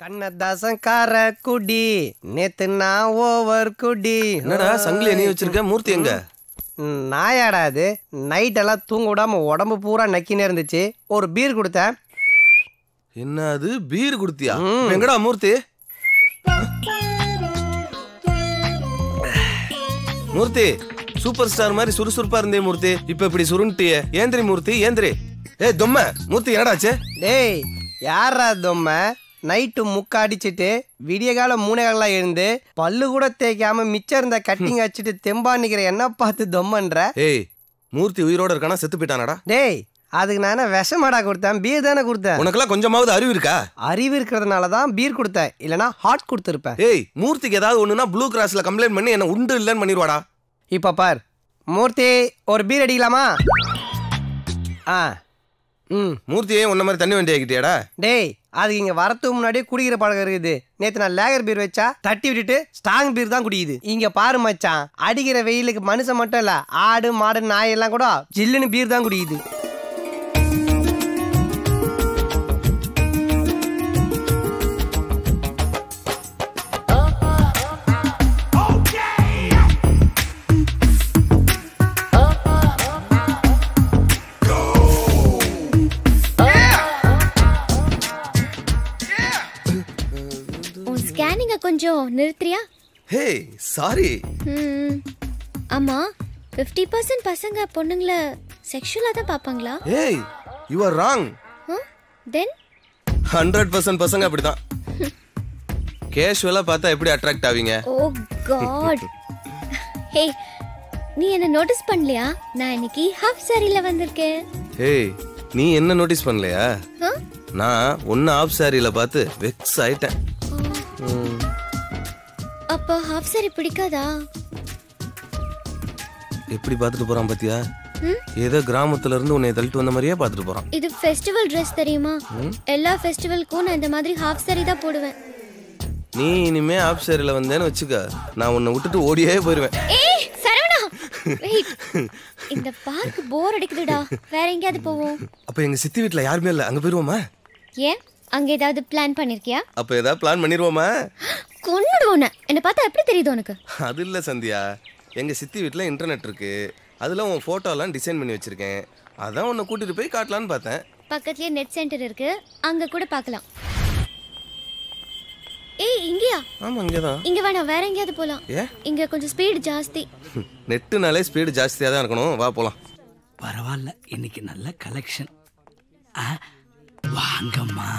கண்ணதாசன் கார குடி நேத்து நான் ஓவர் குடி. என்னடா சங்கிலி நீ வச்சிருக்க? மூர்த்தி எங்க? நாயாடா அது. நைட் எல்லாம் தூங்க விடாம உடம்பு பூரா நக்கினே இருந்துச்சு. ஒரு பீர் கொடுத்தேன். என்ன அது பீர் குடுத்தியா? எங்கடா மூர்த்தி? மூர்த்தி சூப்பர் ஸ்டார் மாதிரி சுறுசுறுப்பா இருந்தே மூர்த்தி, இப்ப இப்படி சுருண்டியே. ஏந்திரி மூர்த்தி ஏந்திரி. ஏய் தொம்ம மூர்த்தி என்னடாச்சு? டேய் யாரா தொம்ம? நைட்டு முக்க அடிச்சுட்டு விடிய காலம் 3 காலம் எழுந்து பல்லு கூட தேய்க்காம மிச்சம் இருந்த கட்டிங் அடிச்சுட்டு தெம்பா நிக்கிற என்ன பார்த்து தொம்மன்ற? ஏய் மூர்த்தி உயிரோட இருக்கானா செத்து போயிட்டானடா? டேய் அதுக்கு நான் விஷமாடா கொடுத்தேன், பீர் தானே கொடுத்தேன். உனக்கெல்லாம் கொஞ்சமாவது அறிவு இருக்கா? அறிவு இருக்கிறதுனால தான் பீர் கொடுத்தேன், இல்லனா ஹாட் கொடுத்துருப்பேன். ஏய் மூர்த்திக்கு ஏதாவது ஒண்ணுனா ப்ளூ கிராஸ்ல கம்ப்ளைண்ட் பண்ணி என்ன உண்டு இல்லன்னு பண்ணிடுவாடா. இப்ப பார் மூர்த்தி, ஒரு பீர் அடிக்கலாமா? மூர்த்தியே உன்ன மாதிரி தண்ணி வண்டி ஆகிட்டியாடா? டேய் அதுக்கு இங்க வரத்துக்கு முன்னாடியே குடிக்கிற பழக்கம் இருக்குது. நேத்து நான் லேகர் பீர் வச்சா தட்டி விட்டுட்டு ஸ்ட்ராங் பீர் தான் குடிக்குது. இங்க பாரு மச்சான், அடிக்கிற வெயிலுக்கு மனுஷன் மட்டும் இல்ல, ஆடு மாடு நாய் எல்லாம் கூட ஜில்லுன்னு பீர் தான் குடிக்குது. கொஞ்சம் நிறுத்துறியா? ஹே சாரி. ஆமா 50% பசங்க பொண்ணுங்கள செக்ஷுவலா தான் பாப்பாங்களா? ஏய் யூ ஆர் ராங். தென் 100% பசங்க அப்படிதான். கேஷுவலா பார்த்தா எப்படி அட்ராக்ட் ஆவீங்க? ஓ காட். ஹே நீ என்ன நோட்டீஸ் பண்ணலையா? நான் இன்னைக்கு ஹாஃப் சாரில வந்திருக்கேன். ஏய் நீ என்ன நோட்டீஸ் பண்ணலையா? நான் ஒன்னு ஹாஃப் சாரில பார்த்து வெக்ஸ் ஆயிட்டேன். அப்ப ஹாஃப் சாரி பிடிக்காதா? எப்படி பாத்துட்டு போறான் பாத்தியா? ஏதோ கிராமத்துல இருந்து உன்னை தள்ளிட்டு வந்த மாதிரியே பாத்துட்டு போறான். இது ஃபெஸ்டிவல் Dress தெரியுமா? எல்லா ஃபெஸ்டிவலுக்கும் நான் இந்த மாதிரி ஹாஃப் சாரி தான் போடுவேன். நீ இனிமே ஹாஃப் சாரில வந்தேன்னு வச்சுக்க, நான் உன்னை விட்டுட்டு ஓடியே போயிடுவேன். ஏய் சரவணா வெயிட். இந்த பார்க் போர் அடிக்குதுடா, வேற எங்கயாவது போவோம். அப்ப எங்க சித்தி வீட்ல யாருமே இல்ல, அங்க போயிருவோமா? ஏன் அங்க ஏதாவது பிளான் பண்ணிருக்கியா? அப்ப ஏதாவது பிளான் பண்ணிடுவோமா? கொன்னுடுவோனே. என்ன பார்த்தா எப்படி தெரியுது உனக்கு? அது இல்ல சந்தியா, எங்க சித்தி வீட்ல இன்டர்நெட் இருக்கு, அதுல உன் போட்டோ எல்லாம் டிசைன் பண்ணி வச்சிருக்கேன், அதான் உன்னை கூட்டிட்டு போய் காட்டலான்னு பார்த்தேன். பக்கத்துலயே நெட் சென்டர் இருக்கு, அங்க கூட பார்க்கலாம். ஏய் இங்கயா? ஆமா இங்கதான். இங்க வேணாம், வேற எங்கயாவது போலாம். இங்க கொஞ்சம் ஸ்பீடு ஜாஸ்தி. நெட்டுனாலே ஸ்பீடு ஜாஸ்தியா தான் இருக்கணும், வா போலாம். பரவாயில்ல, இன்னைக்கு நல்ல கலெக்ஷன். வாங்கம்மா,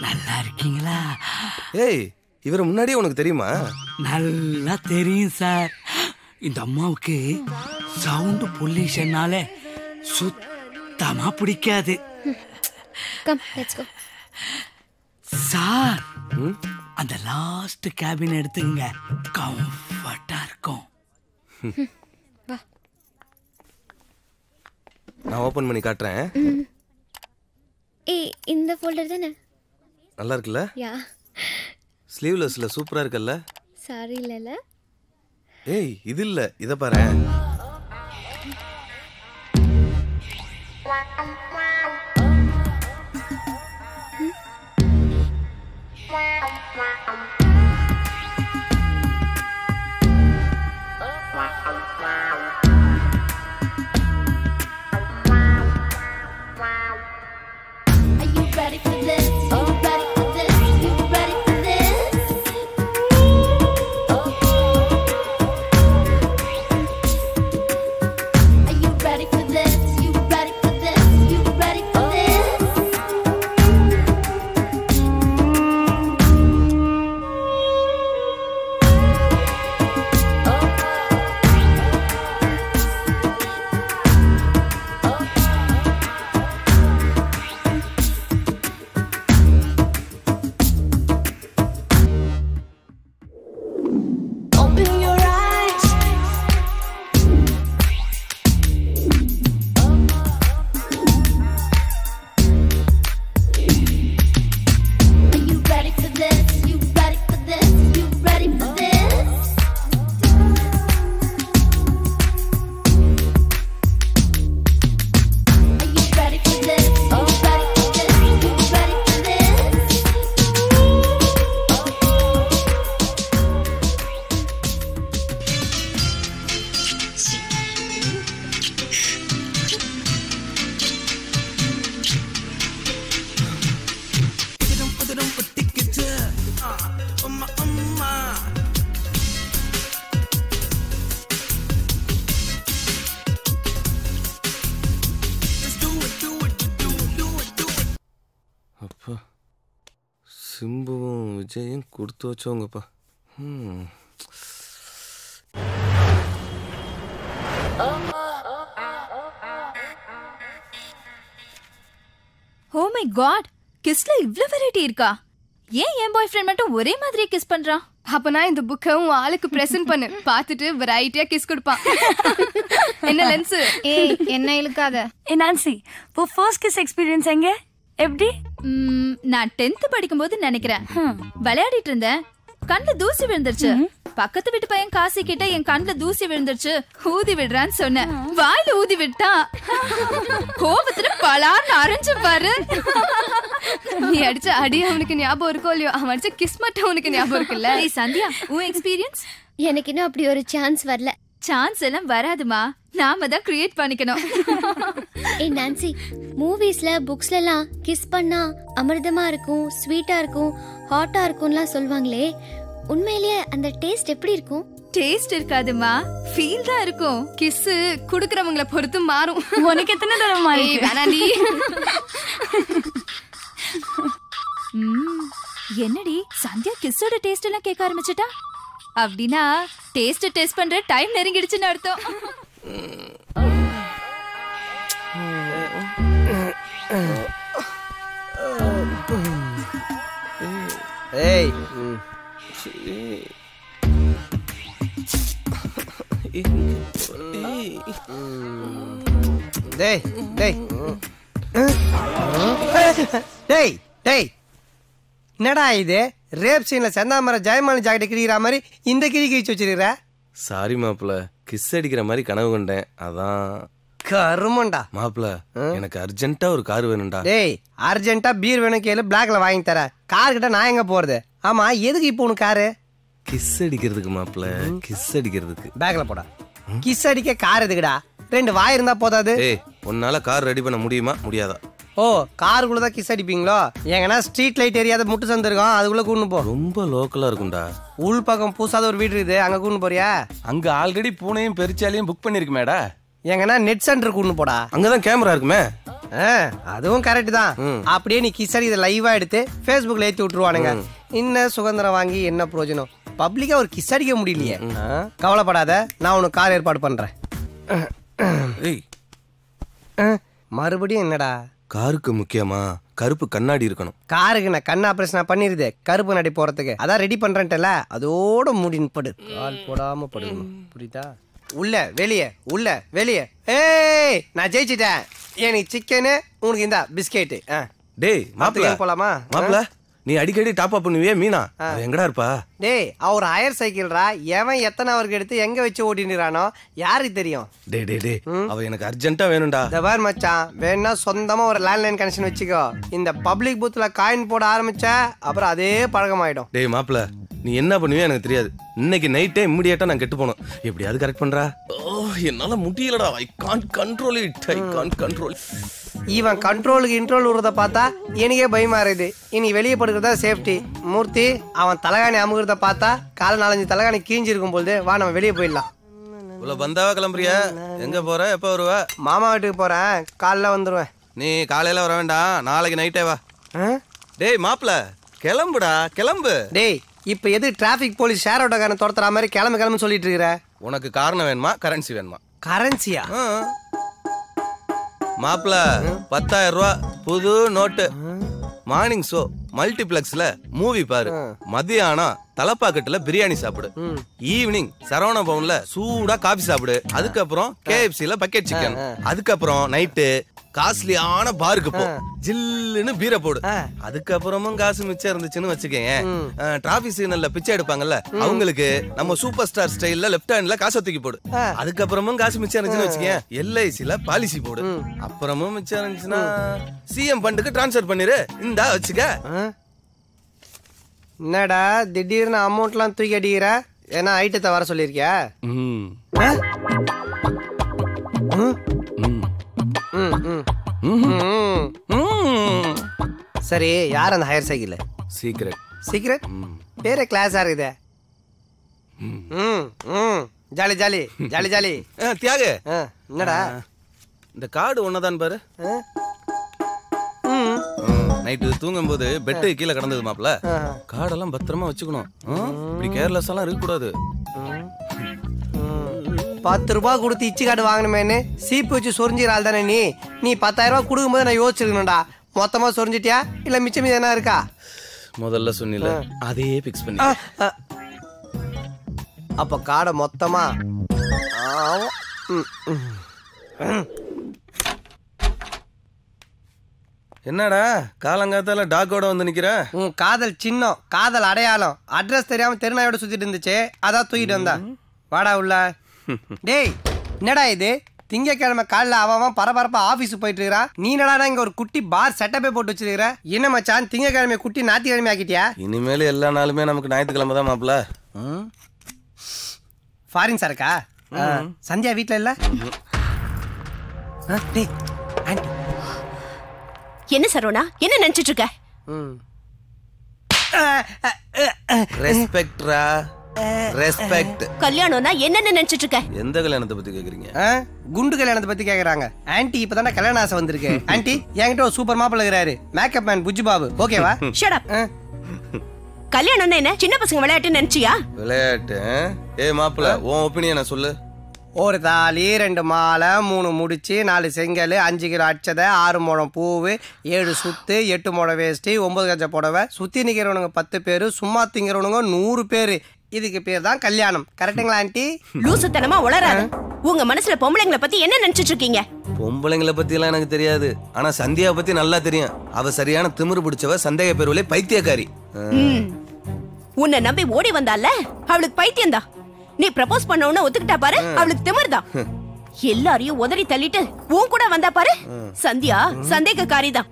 நல்லா இருக்கீங்களா? ஏய் இவரை முன்னாடியே உனக்கு தெரியுமா? நல்லா தெரியும் சார். இந்த அம்மாவுக்கு சவுண்ட் பொல்யூஷன்னால சுத்தமா பிடிக்காது. Come let's go. சார் அந்த லாஸ்ட் கேபின் எடுத்துங்க, கம்ஃபர்ட்டா இருக்கும். வா நான் ஓபன் பண்ணி காட்டுறேன். ஏய் இந்த ஃபோல்டர் தானே? நல்லா இருக்குல்ல? யா. ஸ்லீவ்லெஸ்ல சூப்பரா இருக்குல்ல? சாரி இல்லல. ஏய் இது இல்ல, இத பாரு. சிம்புவும் விஜயும் கொடுத்து வச்சவங்கப்பா. ஓ மை காட், கிஸ்ல இவ்ளோ வெரைட்டி இருக்கா? ஏன் என் பாய் ஃப்ரெண்ட் மட்டும் ஒரே மாதிரியே கிஸ் பண்றான்? அப்பனா இந்த புக்கை உன் ஆளுக்கு பிரசன்ட் பண்ணு, பார்த்துட்டு வெரைட்டியா கிஸ் கொடுப்பான். என்ன லென்ஸ்? ஏய் என்ன இழுக்காத. நான்சி, இப்போ ஃபர்ஸ்ட் கிஸ் எக்ஸ்பீரியன்ஸ் எங்க எப்படி? நான் 10th படிக்கும்போது நினைக்கிறேன். விளையாடிட்டு இருந்தேன், கண்ணுல தூசி விழுந்துருச்சு. பக்கத்து வீட்டு பையன் காசி கிட்ட என் கண்ணுல தூசி விழுந்துருச்சு, ஊதி விடுறான்னு சொன்னேன். வாயில ஊதி விட்டான். கோபத்துல பலான்னு அரைஞ்சு பாரு. நீ அடிச்ச அடி அவனுக்கு ஞாபகம் இருக்கோ இல்லையோ, அவன் அடிச்ச கிஸ் மட்டும் அவனுக்கு ஞாபகம் இருக்குல்ல. ஏய் சந்தியா, உன் எக்ஸ்பீரியன்ஸ்? எனக்கு இன்னும் அப்படி ஒரு சான்ஸ் வரல. சான்ஸ் எல்லாம் வராதுமா, நாம தான் கிரியேட் பண்ணிக்கணும். ஏய் நான்சி, மூவிஸ்ல புக்ஸ்ல எல்லாம் கிஸ் பண்ணா அமிர்தமா இருக்கும், ஸ்வீட்டா இருக்கும், ஹாட்டா இருக்கும்லாம் சொல்லுவாங்களே, உண்மையிலேயே அந்த டேஸ்ட் எப்படி இருக்கும்? டேஸ்ட் இருக்காதுமா, ஃபீல் தான் இருக்கும். கிஸ் குடுக்கறவங்கள பொறுத்து மாறும். உனக்கு எத்தனை தடவை மாறி? வேணாண்டி. என்னடி சந்தியா கிஸ்ஸோட டேஸ்ட் எல்லாம் கேட்க ஆரம்பிச்சிட்டா? அப்படின்னா டேஸ்ட் பண்ற டைம் நெருங்கிடுச்சுன்னு அர்த்தம். ஏய் டேய் டேய் டேய் டேய், என்னடா இது? ரேப் சீன்ல செந்தாமரை ஜெயமாலி ஜாக்கெட் கிழிக்கிற மாதிரி இந்த கிழி கிழிச்சு வச்சிருக்கிற. சாரி மாப்பிள்ள, கிஸ் அடிக்கிற மாதிரி கனவு கண்டேன், அதான். கருமண்டா மாப்பிள்ள, எனக்கு அர்ஜென்ட்டா ஒரு கார் வேணும்டா. டேய் அர்ஜென்ட்டா பீர் வேணும் கேளு, பிளாக்ல வாங்கி தர. கார் கிட்ட நான் எங்க போறது? ஆமா, எதுக்கு இப்போ உனக்கு காரு? கிஸ் அடிக்கிறதுக்கு மாப்பிள்ள, கிஸ் அடிக்கிறதுக்கு. பேக்ல போடா. கிஸ் அடிக்க கார் எதுக்குடா? 2 வாய் இருந்தா போதாது? ஏய், உன்னால கார் ரெடி பண்ண முடியுமா முடியாதா? ஓ, காருக்குள்ளதான் கிஸ் அடிப்பீங்களோ? எங்கன்னா ஸ்ட்ரீட் லைட் எரியாத முட்டு சந்திருக்கோம், அதுக்குள்ள கூண்டு போ. ரொம்ப லோக்கலா இருக்கும்டா. உள் பக்கம் பூசாத ஒரு வீடு இருக்குது, அங்க கூண்டு போறியா? அங்க ஆல்ரெடி பூனையும் பெருச்சாலையும் புக் பண்ணிருக்கு மேடா. எங்கன்னா நெட் சென்டர் கூண்டு போடா, அங்கதான் கேமரா இருக்குமே. அதுவும் கரெக்ட் தான். அப்படியே நீ கிஸ் அடி இதை லைவா எடுத்து ஃபேஸ்புக்ல ஏத்தி விட்டுருவானுங்க. இன்னும் சுதந்திரம் வாங்கி என்ன பிரயோஜனம்? பப்ளிக்கா ஒரு கிஸ் அடிக்க முடியலையே. கவலைப்படாத, நான் உனக்கு கார் ஏற்பாடு பண்றேன். மறுபடியும் என்னடா? காருக்கு முக்கியமா கருப்பு கண்ணாடி இருக்கணும். காருக்கு நான் கண் ஆபரேஷன் பண்ணிருது, கருப்பு நடி போறதுக்கு. அதான் ரெடி பண்றேன்ட்டல, அதோட முடின்னு படு. கால் போடாம படுக்கணும், புரியுதா? உள்ள வெளியே, உள்ள வெளியே. ஏய், நான் ஜெயிச்சிட்டேன். எனக்கு சிக்கனு, உனக்கு இந்த பிஸ்கெட்டு. டேய் மாப்பிள்ள, போலாமா? மாப்பிள்ள, நீ அடிக்கடி டாப் அப் பண்ணுவியே மீனா, எங்கடா இருப்பா? டேய், அவர் ஹையர் சைக்கிள்ரா. எவன் எத்தனை அவருக்கு எடுத்து எங்க வச்சு ஓட்டினுறானோ யாருக்கு தெரியும்? டே டே டே, அவ எனக்கு அர்ஜென்ட்டா வேணும்டா. தபார் மச்சான், வேணா சொந்தமா ஒரு லேண்ட்லைன் கனெக்ஷன் வச்சுக்கோ. இந்த பப்ளிக் பூத்ல காயின் போட ஆரம்பிச்ச அப்புறம் அதே பழக்கமாயிடும். டேய் மாப்பிள்ள, நீ என்ன பண்ணுவியே எனக்கு தெரியாது. இன்னைக்கு நைட்டே இம்மிடியேட்டா நான் கெட்டு போனோம். எப்படியாவது கரெக்ட் பண்றா. என்னால முடியலடா. I can't control it. I can't control. இவன் கண்ட்ரோலுக்கு இன்ட்ரோல் விடுறத பார்த்தா எனக்கே பயமா இருக்குது. இனி வெளியே படுக்கிறதா சேஃப்டி. மூர்த்தி, அவன் தலகாணி அமுகிறத பார்த்தா கால 4-5 தலகாணி கீஞ்சிருக்கும் போது. வா, நம்ம வெளியே போயிடலாம். உள்ள பந்தாவா கிளம்புறியா? எங்க போற? எப்ப வருவ? மாமா வீட்டுக்கு போறேன், காலைல வந்துருவேன். நீ காலையில வர வேண்டாம், நாளைக்கு நைட்டே வா. டேய் மாப்பிள்ள, கிளம்புடா, கிளம்பு. டேய், இப்ப எது டிராபிக் போலீஸ் ஷேர் ஆட்டோக்காரன் துரத்துற மாதிரி கிளம்பு சொல்லிட்டு இருக்கிற? உனக்கு காரணம் வேணுமா கரன்சி வேணுமா? கரன்சியா? மாப்பிள்ள, 10,000 ரூபா புது நோட்டு. மார்னிங் ஷோ மல்டிபிளெக்ஸ்ல மூவி பாரு. மதியானம் தலப்பாக்கட்டுல பிரியாணி சாப்பிடு. ஈவினிங் சரவண பவன்ல சூடா காபி சாப்பிடு. அதுக்கப்புறம் KFCல பக்கெட் சிக்கன். அதுக்கப்புறம் நைட்டு காஸ்ட்லியான பாருக்கு போ, ஜில்லுன்னு பீரை போடு. அதுக்கப்புறமும் காசு மிச்சம் இருந்துச்சுன்னு வச்சுக்கேன், டிராபிக் சிக்னல்ல பிச்சை எடுப்பாங்கல்ல, அவங்களுக்கு நம்ம சூப்பர் ஸ்டார் ஸ்டைல்ல லெஃப்ட் ஹேண்ட்ல காசை தூக்கி போடு. அதுக்கப்புறமும் காசு மிச்சம் இருந்துச்சுன்னு வச்சுக்கேன், LICல பாலிசி போடு. அப்புறமும் மிச்சம் இருந்துச்சுன்னா CM ஃபண்டுக்கு டிரான்ஸ்ஃபர் பண்ணிரு. இந்தா வச்சுக்க. என்னடா திடீர்னு அமௌண்ட்லாம் தூக்கி அடிக்கிற? ஏன்னா ஐட்டத்தை வர சொல்லியிருக்கியா? சரி, யார் அந்த ஹையர் சைக்கிள்? சீக்ரெட். சீக்ரெட்? பேரே கிளாஸா இருக்குதே. Jolly jolly jolly jolly. தியாக, என்னடா இந்த கார்டு ஒன்னதான் பாரு. நைட்டு தூங்கும்போது பெட்டு கீழே கிடந்தது மாப்ள. கார்டெல்லாம் பத்திரமா வச்சுக்கணும். இப்படி கேர்லெஸ் எல்லாம் இருக்க கூடாது. 10 ரூபாய் கொடுத்து இச்சி கார்டு வாங்கணுமேனு சீப்பு வச்சு சொரிஞ்சிடால் தானே நீ 10,000 ரூபாய் கொடுக்கும்போது நான் யோசிச்சிருக்கணும்டா. மொத்தமா சொரிஞ்சிட்டியா இல்ல மிச்சம் மீது என்ன இருக்கா? முதல்ல சொன்னில அதையே பிக்ஸ் பண்ணி. அப்ப காடை மொத்தமா என்னடா காலங்காத்தால டாக்கோட வந்து நிக்கிற? உன் காதல் சின்னம், காதல் அடையாளம், அட்ரஸ் தெரியாம தெருநாயோட சுத்திட்டு இருந்துச்சு, அதான் தூக்கிட்டு வந்தா. வாடா உள்ள. டேய் என்னடா இது? திங்கக்கிழமை காலைல அவன் பரபரப்பா ஆபீஸ் போயிட்டு இருக்கிறா. நீ என்னடா இங்க ஒரு குட்டி பார் செட்டப்பே போட்டு வச்சிருக்கிற? என்ன மச்சான் திங்கக்கிழமை குட்டி ஞாயிற்றுக்கிழமை ஆக்கிட்டியா? இனிமேல் எல்லா நாளுமே நமக்கு ஞாயிற்றுக்கிழமை தான் மாப்ள. ஃபாரின் சாருக்கா? சந்தியா வீட்ல இல்ல? டேய் ஆண்டி என்ன சரவணா, என்ன நினைச்சிட்டு இருக்க? ரெஸ்பெக்ட்ரா, ரெஸ்பெக்ட். கல்யாணம்னா என்னன்னு நினைச்சிட்டு இருக்க? எந்த கல்யாணத்தை பத்தி கேக்குறீங்க? குண்டு கல்யாணத்தை பத்தி கேக்குறாங்க. ஆன்ட்டி இப்பதானே கல்யாண ஆசை வந்திருக்கு. ஆன்ட்டி என்கிட்ட ஒரு சூப்பர் மாப்பிள்ள இருக்கிறாரு, மேக்கப் மேன் புஜ்ஜு பாபு. ஓகேவா? Shut up. கல்யாணம்னா என்ன சின்ன பசங்க விளையாட்டு நினைச்சியா? விளையாட்டு? ஏய் மாப்பிள்ள, உன் ஒபினியனை சொல்லு. ஒரு தாலி, 2 மாலை, 3 முடிச்சு, 4 செங்கல், 5 கிலோ அச்சதை, 6 முழம் பூவு, 7 சுத்து, 8 முழம் வேஷ்டி, 9 கஜ புடவை, சுத்தி நிக்கிறவனுங்க 10 பேரு, சும்மா திங்கிறவனுங்க 100 பேரு. இதுக்கு பேர் தான் கல்யாணம். கரெக்டுங்களா ஆண்டி? லூசுத்தனமா உளறாத. உங்க மனசுல பொம்பளைங்களை பத்தி என்ன நினைச்சிட்டு இருக்கீங்க? பொம்பளைங்களை பத்தி எல்லாம் எனக்கு தெரியாது. ஆனா சந்தியாவை பத்தி நல்லா தெரியும். அவ சரியான திமிரு பிடிச்சவ, சந்தேக பேருவிலே பைத்தியக்காரி. உன்னை நம்பி ஓடி வந்தால அவளுக்கு பைத்தியம் தான். நீ ப்ரப்போஸ் பண்ணவன ஒத்துக்கிட்டா பாரு, அவளுக்கு திமிர்தான். எல்லாரையும் உதறி தள்ளிட்டு உன் கூட வந்தா பாரு, சந்தியா சந்தேகக்காரி தான்.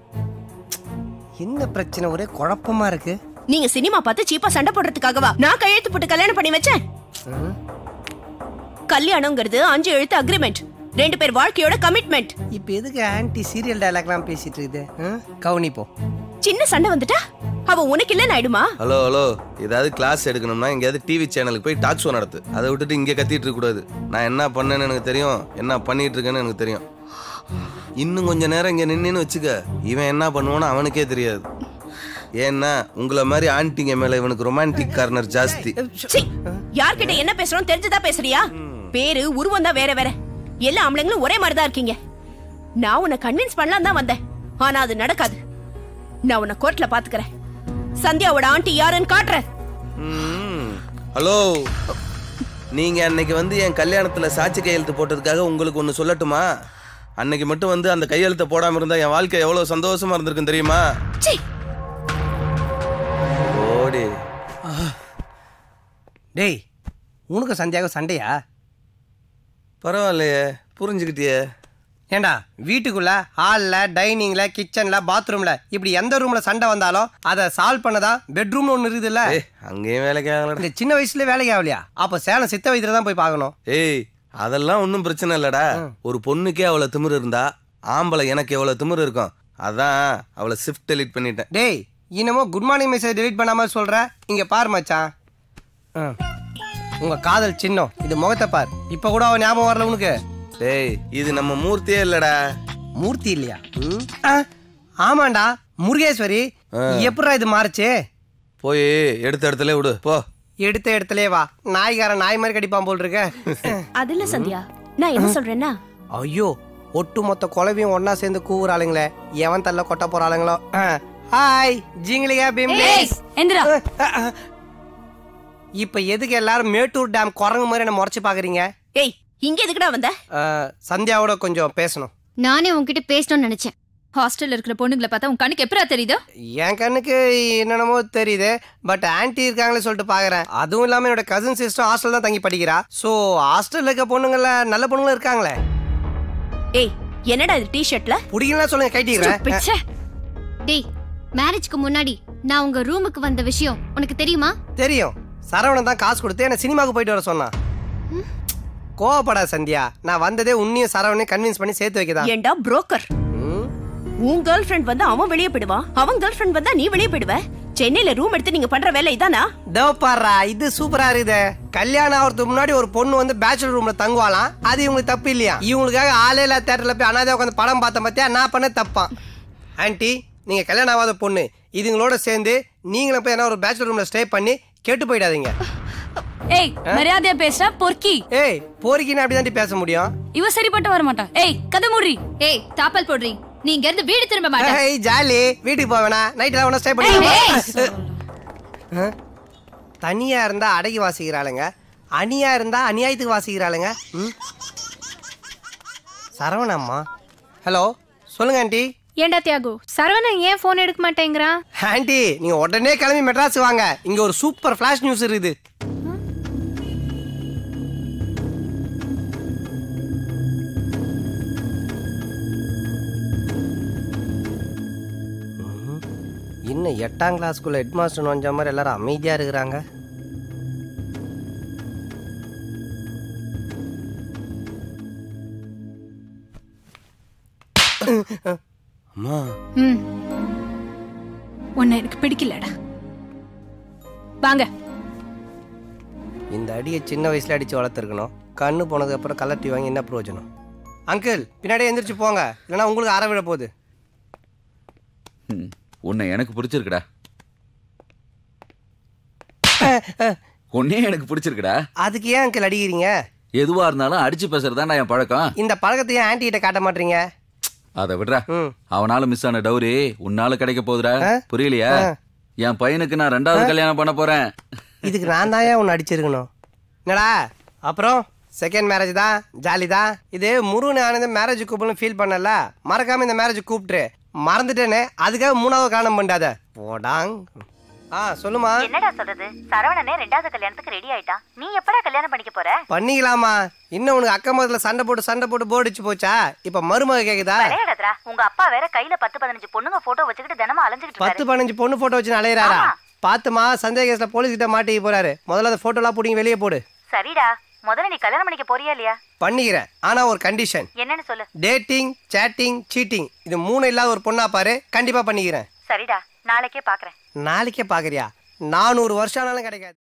என்ன பிரச்சனை? ஒரே குழப்பமா இருக்கு. நீங்க சினிமா பார்த்து சீப்பா சண்டை போடுறதுக்காகவா நான் கையெழுத்து போட்டு கல்யாணம் பண்ணி வச்சேன்? கல்யாணம்ங்கிறது 5 எழுத்து அக்ரிமெண்ட், 2 பேர் வாழ்க்கையோட கமிட்மெண்ட். இப்ப எதுக்கு ஆன்டி சீரியல் டயலாக்லாம் பேசிட்டு இருக்குது? கவுனி போ. சின்ன சண்டை வந்துட்டா அவ உனக்கு இல்ல ஆயிடுமா? ஹலோ ஹலோ, ஏதாவது கிளாஸ் எடுக்கணும்னா எங்கேயாவது டிவி சேனலுக்கு போய் டாக் ஷோ நடத்து. அதை விட்டுட்டு இங்கே கத்திட்டு இருக்க கூடாது. நான் என்ன பண்ணேன்னு எனக்கு தெரியும், என்ன பண்ணிட்டு இருக்கேன்னு எனக்கு தெரியும். இன்னும் கொஞ்ச நேரம் இங்க நின்னு வச்சுக்க, இவன் என்ன பண்ணுவான்னு அவனுக்கே தெரியாது. ஏன்னா உங்களை மாதிரி ஆன்டிங்க மேல இவனுக்கு ரொமான்டிக் கார்னர் ஜாஸ்தி. யார்கிட்ட என்ன பேசுறோம் தெரிஞ்சுதான் பேசுறியா? பேரு உருவம் தான் வேற வேற. எல்லா ஆம்பளைங்களும் ஒரே மாதிரி தான் இருக்கீங்க. நான் உன்னை கன்வின்ஸ் பண்ணலாம் தான் வந்தேன், ஆனா அது நடக்காது. நான் உன்னை கோர்ட்ல பாத்துக்கிறேன். சந்தியாவோட ஆண்டி யாருன்னு காட்டுறேன். ஹலோ, நீங்க அன்னைக்கு வந்து என் கல்யாணத்துல சாட்சி கையெழுத்து போட்டதுக்காக உங்களுக்கு ஒண்ணு சொல்லட்டுமா? அன்னைக்கு மட்டும் வந்து அந்த கையெழுத்தை போடாம இருந்தா என் வாழ்க்கை எவ்வளவு சந்தோஷமா இருந்திருக்கும் தெரியுமா? ஓடி. டேய் உனக்கு சந்தியாக சண்டையா? பரவாயில்லையே, புரிஞ்சுக்கிட்டியே. ஏண்டா வீட்டுக்குள்ள ஹால்ல, டைனிங்ல, கிச்சன்ல, பாத்ரூம்ல இப்படி எந்த ரூம்ல சண்டை வந்தாலும் அதை சால்வ் பண்ணதா பெட்ரூம்னு ஒண்ணு இருக்குதுல்ல? அங்கேயும் வேலைக்கு ஆகல. இந்த சின்ன வயசுல வேலைக்கு ஆகலையா? அப்ப சேலம் சித்த வைத்தியரை தான் போய் பார்க்கணும். ஏய் அதெல்லாம் ஒன்றும் பிரச்சனை இல்லடா. ஒரு பொண்ணுக்கே அவ்வளவு திமிரு இருந்தா ஆம்பளை எனக்கு எவ்வளவு திமிரு இருக்கும். அதான் அவளை ஷிஃப்ட் டெலீட் பண்ணிட்டேன். டேய் இன்னமோ குட் மார்னிங் மெசேஜ் டெலீட் பண்ணாம சொல்ற. இங்க பாரு மச்சான், உங்க காதல் சின்னம் இது, முகத்தை பார். இப்ப கூட அவன் ஞாபகம் வரல உனக்கு? டேய் இது நம்ம மூர்த்தியே இல்லடா. மூர்த்தி இல்லையா? ஆமாண்டா முருகேஸ்வரி. எப்படா இது மாறுச்சு? போய் எடுத்த இடத்துல விடு போ. எடுத்த இடத்துல வா, நாய்காரன் நாய் மாதிரி கடிப்பான் போல் இருக்க. அது இல்ல சந்தியா, நான் என்ன சொல்றேன்னா, ஐயோ ஒட்டு மொத்த குழவையும் ஒன்னா சேர்ந்து கூவுறாளுங்களே, எவன் தள்ள கொட்ட போறாளுங்களோ. ஹாய் ஜிங்கிலியா பிம்லே. எந்திரா. இப்ப எதுக்கு எல்லாரும் மேட்டூர் டேம் குரங்கு மாதிரி என்ன முறைச்சு பாக்குறீங்க? ஏய் இங்க எதுக்குடா வந்த? சந்தியாவோட கொஞ்சம் பேசணும். நானே உன்கிட்ட பேசணும்னு நினைச்சேன். ஹாஸ்டல்ல இருக்கிற பொண்ணுங்களை பார்த்தா உன் கண்ணுக்கு எப்பரா தெரியுது? என் கண்ணுக்கு என்னென்னமோ தெரியுது, பட் ஆன்டி இருக்காங்களே சொல்லிட்டு பாக்குறேன். அதுவும் இல்லாம என்னோட கசின் சிஸ்டர் ஹாஸ்டல் தான் தங்கி படிக்கிறா. சோ ஹாஸ்டல்ல இருக்க பொண்ணுங்கள நல்ல பொண்ணுங்களும் இருக்காங்களே. ஏய் என்னடா இது டி-ஷர்ட்ல? புடிக்கலாம் சொல்லுங்க, கைட்டிக்கிறேன். டேய் மேரேஜ்க்கு முன்னாடி நான் உங்க ரூமுக்கு வந்த விஷயம் உனக்கு தெரியுமா? தெரியும். சரவணன் தான் காசு கொடுத்து என்ன சினிமாவுக்கு போயிட்டு வர சொன்னான். கோவப்படா சந்தியா, நான் வந்ததே உன்னையும் சரவணையும் கன்வின்ஸ் பண்ணி சேர்த்து வைக்கதான். ஏண்டா புரோக்கர், உன் கேர்ள் ஃப்ரெண்ட் வந்தா அவன் வெளியே போயிடுவான், அவன் கேர்ள் ஃப்ரெண்ட் வந்தா நீ வெளியே போயிடுவ. சென்னையில ரூம் எடுத்து நீங்க பண்ற வேலை இதானா? பாருடா இது சூப்பரா இருக்குது. கல்யாணம் ஆகிறதுக்கு முன்னாடி ஒரு பொண்ணு வந்து பேச்சுலர் ரூம்ல தங்குவாளாம், அது இவங்களுக்கு தப்பு இல்லையா? இவங்களுக்காக ஆளே இல்ல தியேட்டர்ல போய் அனாதையா உட்காந்து படம் பார்த்த பத்தியா நான் பண்ண தப்பான். ஆன்ட்டி நீங்க கல்யாணம் ஆகாத பொண்ணு. இதுங்களோட சேர்ந்து நீங்களும் போய் என்ன ஒரு பேச்சுலர் ரூம்ல ஸ்டே பண்ணி கெட்டு போயிடாதீங்க. ஏய் மரியாதையா பேசுற பொறுக்கி. ஏய் பொறுக்கினா அப்படிதான் பேச முடியும். இவ சரிப்பட்டு வர மாட்டா. ஏய் கதை மூடி. ஏய் தாப்பல் போடுறீ. நீங்க இருந்து வீடு திரும்ப மாட்டே. ஏய் ஜாலி வீட்டுக்கு போவேனா நைட்ல ஒண்ணா ஸ்டே பண்ணி. தனியா இருந்தா அடகி வாசிக்கிறாளுங்க, அணியா இருந்தா அநியாயத்துக்கு வாசிக்கிறாளுங்க. சரவணம்மா. ஹலோ சொல்லுங்க ஆண்டி. ஏண்டா தியாகு, சரவணன் ஏன் போன் எடுக்க மாட்டேங்கிறான்? ஆண்டி நீங்க உடனே கிளம்பி மெட்ராஸ் வாங்க, இங்க ஒரு சூப்பர் ஃபிளாஷ் நியூஸ் இருக்குது. இன்னும் 8ஆம் கிளாஸ்க்குள்ள ஹெட் மாஸ்டர் வந்த மாதிரி எல்லாரும் அமைதியா இருக்கிறாங்க. அம்மா உன்னை எனக்கு பிடிக்கலடா. வாங்க. இந்த அடியை சின்ன வயசுல அடிச்சு வளர்த்துருக்கணும். கண்ணு போனதுக்கு அப்புறம் கலர் டீ வாங்கி என்ன பிரயோஜனம்? அங்கிள் பின்னாடியே எந்திரிச்சு போங்க, இல்லைன்னா உங்களுக்கு அற விட போகுது. உன்னை எனக்கு பிடிச்சிருக்குடா. உன்னே எனக்கு பிடிச்சிருக்குடா. அதுக்கு ஏன் அங்கிள் அடிக்கிறீங்க? எதுவா இருந்தாலும் அடிச்சு பேசுறதுதான் என் பழக்கம். இந்த பழக்கத்தை ஏன் ஆன்டி கிட்ட காட்ட மாட்டீங்க? அதை விடுறா. அவனால மிஸ் ஆன டவுரி உன்னால கிடைக்க போகுதுடா. புரியலையா? என் பையனுக்கு நான் 2வது கல்யாணம் பண்ண போறேன். இதுக்கு நான் தான் உன்னை அடிச்சிருக்கணும். என்னடா அப்புறம் செகண்ட் மேரேஜ் தான், ஜாலி தான். இது முருகன் ஆனந்த மேரேஜ் கூப்பிடணும் ஃபீல் பண்ணல. மறக்காம இந்த மேரேஜ் கூப்பிட்டுரு. மறந்துட்டேன்னு அதுக்காக 3வது காரணம் பண்ணாத போடாங். சொல்லுமா. என்னடா சொல்றது? சரவணனே 2வது கல்யாணத்துக்கு ரெடி ஆயிட்டான். நீ எப்படா கல்யாணம் பண்ணிக்க போற? பண்ணிக்கலாமா? இன்னும் உனக்கு அக்கம் பக்கத்துல சண்டை போட்டு போர்டிச்சு போச்சா? இப்ப மருமக கேக்குதா? விளையாடாதடா. உங்க அப்பா வேற கையில 10-15 பொண்ணுங்க போட்டோ வச்சுக்கிட்டு தினமும் அலைஞ்சிட்டு 10-15 பொண்ணு போட்டோ வச்சு அலையறாரா? பாத்துமா சந்தேக கேஸ்ல போலீஸ் கிட்ட மாட்டிக்க போறாரு. முதல்ல அந்த போட்டோலாம் புடிங்க வெளியே போடு. சரிடா, முதல்ல நீ கல்யாணம் பண்ணிக்க போறியா இல்லையா? பண்ணிக்கிறேன், ஆனா ஒரு கண்டிஷன். என்னன்னு சொல்லு. டேட்டிங், சேட்டிங், சீட்டிங் இது 3 இல்லாத ஒரு பொண்ணா பாரு, கண்டிப்பா பண்ணிக்கிறேன். சரிடா, நாளைக்கே பாக்குறேன். நாளைக்கே பாக்குறியா? 400 வருஷம் ஆனாலும் கிடைக்காது.